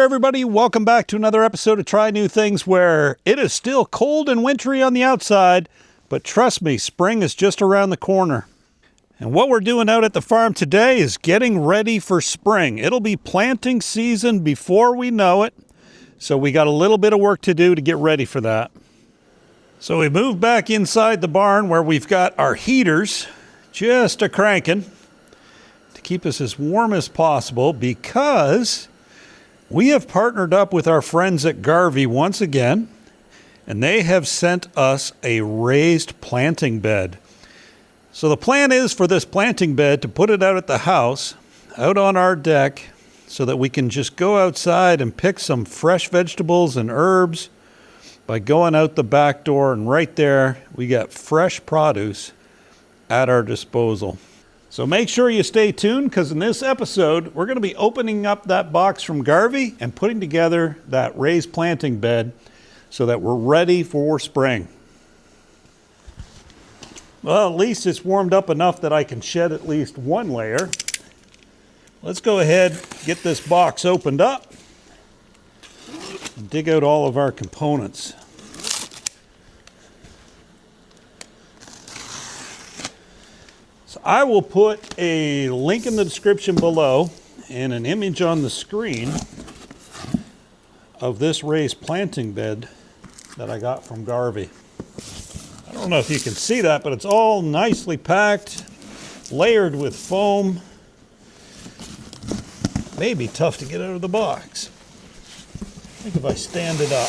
everybody. Welcome back to another episode of Try New Things, where it is still cold and wintry on the outside, but trust me, spring is just around the corner. And what we're doing out at the farm today is getting ready for spring. It'll be planting season before we know it, so we got a little bit of work to do to get ready for that. So we moved back inside the barn where we've got our heaters just a-cranking to keep us as warm as possible, because we have partnered up with our friends at Garvee once again, and they have sent us a raised planting bed. So the plan is for this planting bed to put it out at the house, out on our deck, so that we can just go outside and pick some fresh vegetables and herbs by going out the back door, and right there we got fresh produce at our disposal. So make sure you stay tuned, because in this episode, we're going to be opening up that box from Garvee and putting together that raised planting bed so that we're ready for spring. Well, at least it's warmed up enough that I can shed at least one layer. Let's go ahead, get this box opened up, and dig out all of our components. I will put a link in the description below and an image on the screen of this raised planting bed that I got from Garvee. I don't know if you can see that, but it's all nicely packed, layered with foam. May be tough to get out of the box. I think if I stand it up.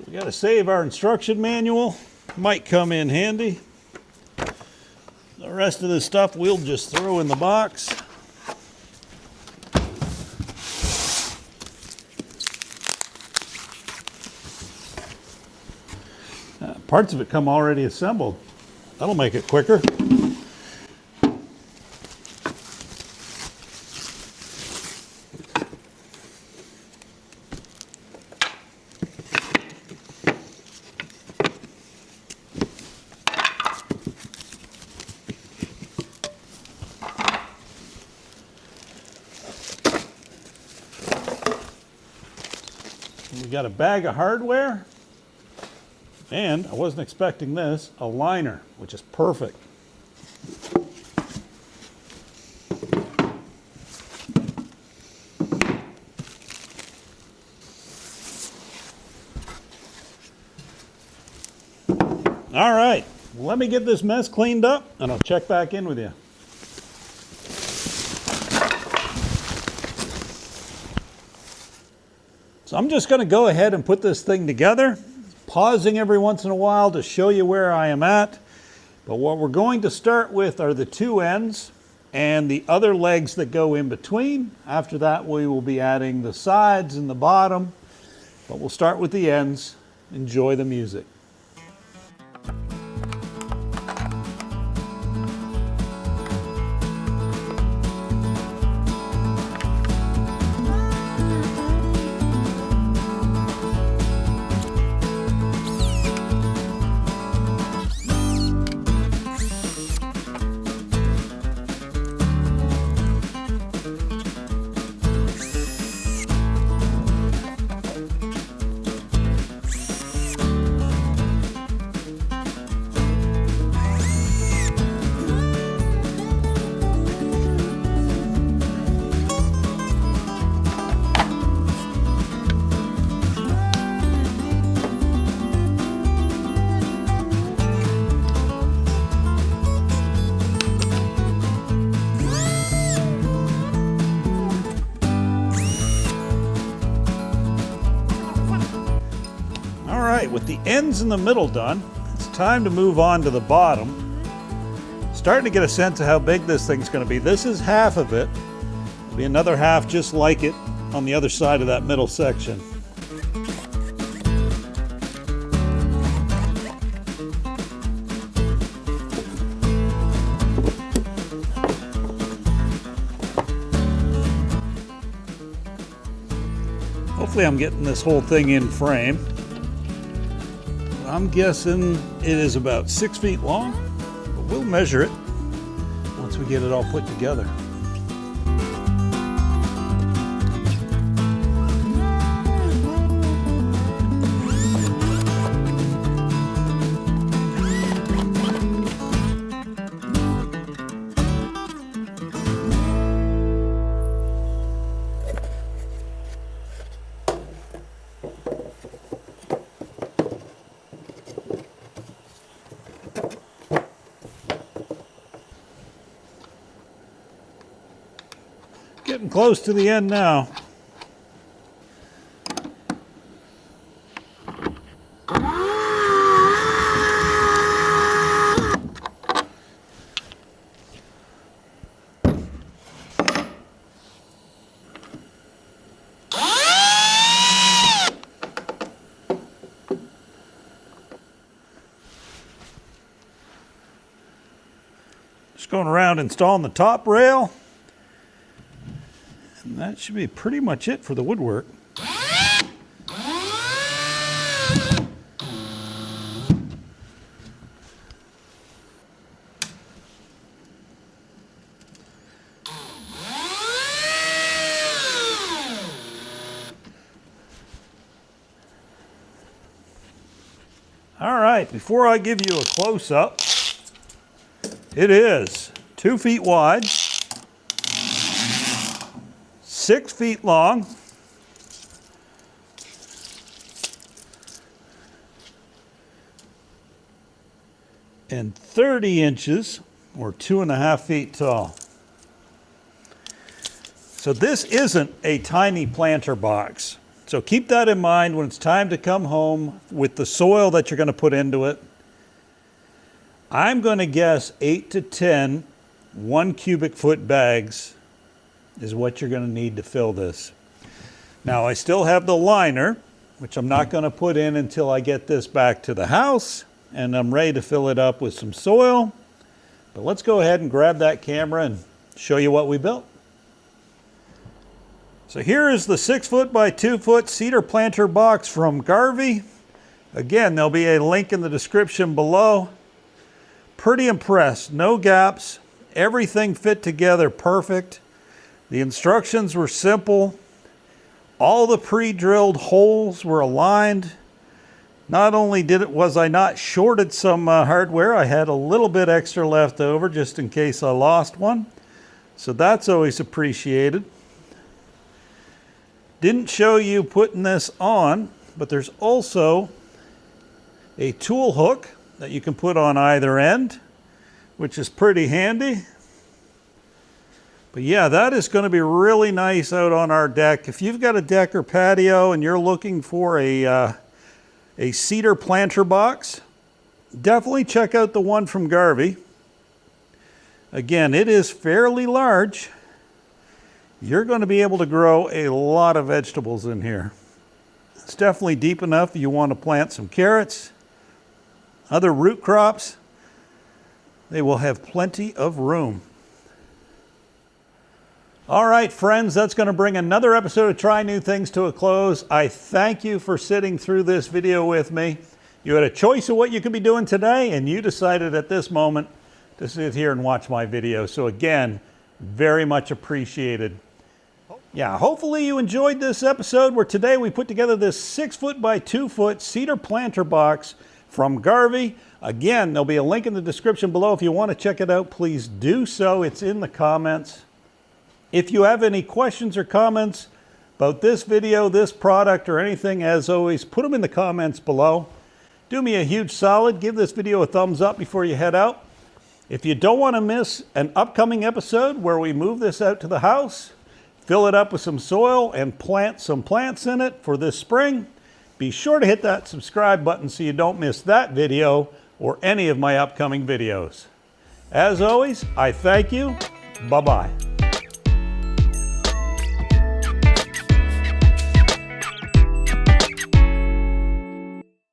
We got to save our instruction manual. Might come in handy. The rest of this stuff we'll just throw in the box. Parts of it come already assembled. That'll make it quicker. We got a bag of hardware, and I wasn't expecting this, a liner, which is perfect. All right, let me get this mess cleaned up, and I'll check back in with you. So I'm just going to go ahead and put this thing together, pausing every once in a while to show you where I am at. But what we're going to start with are the two ends and the other legs that go in between. After that, we will be adding the sides and the bottom, but we'll start with the ends. Enjoy the music. right, with the ends in the middle done, it's time to move on to the bottom. Starting to get a sense of how big this thing's going to be. This is half of it. There'll be another half just like it on the other side of that middle section. Hopefully I'm getting this whole thing in frame. I'm guessing it is about 6 feet long, but we'll measure it once we get it all put together. Getting close to the end now. Just going around installing the top rail. And that should be pretty much it for the woodwork. All right, before I give you a close-up, it is 2 feet wide, 6 feet long, and 30 inches, or 2.5 feet tall. So this isn't a tiny planter box. So keep that in mind when it's time to come home with the soil that you're going to put into it. I'm going to guess 8 to 10 1 cubic foot bags is what you're going to need to fill this. Now I still have the liner, which I'm not going to put in until I get this back to the house and I'm ready to fill it up with some soil. But let's go ahead and grab that camera and show you what we built. So here is the 6 foot by 2 foot cedar planter box from Garvee. Again, there'll be a link in the description below. Pretty impressed, no gaps, everything fit together perfect. The instructions were simple. All the pre-drilled holes were aligned. Not only was I not shorted some hardware, I had a little bit extra left over just in case I lost one. So that's always appreciated. Didn't show you putting this on, but there's also a tool hook that you can put on either end, which is pretty handy. But yeah, that is going to be really nice out on our deck. If you've got a deck or patio and you're looking for a cedar planter box, definitely check out the one from Garvee. Again, it is fairly large. You're going to be able to grow a lot of vegetables in here. It's definitely deep enough if you want to plant some carrots, other root crops. They will have plenty of room. All right, friends, that's going to bring another episode of Try New Things to a close. I thank you for sitting through this video with me. You had a choice of what you could be doing today, and you decided at this moment to sit here and watch my video. So again, very much appreciated. Yeah, hopefully you enjoyed this episode where today we put together this 6 foot by 2 foot cedar planter box from Garvee. Again, there'll be a link in the description below. If you want to check it out, please do so. It's in the comments. If you have any questions or comments about this video, this product, or anything, as always, put them in the comments below. Do me a huge solid. Give this video a thumbs up before you head out. If you don't want to miss an upcoming episode where we move this out to the house, fill it up with some soil, and plant some plants in it for this spring, be sure to hit that subscribe button so you don't miss that video or any of my upcoming videos. As always, I thank you. Bye-bye.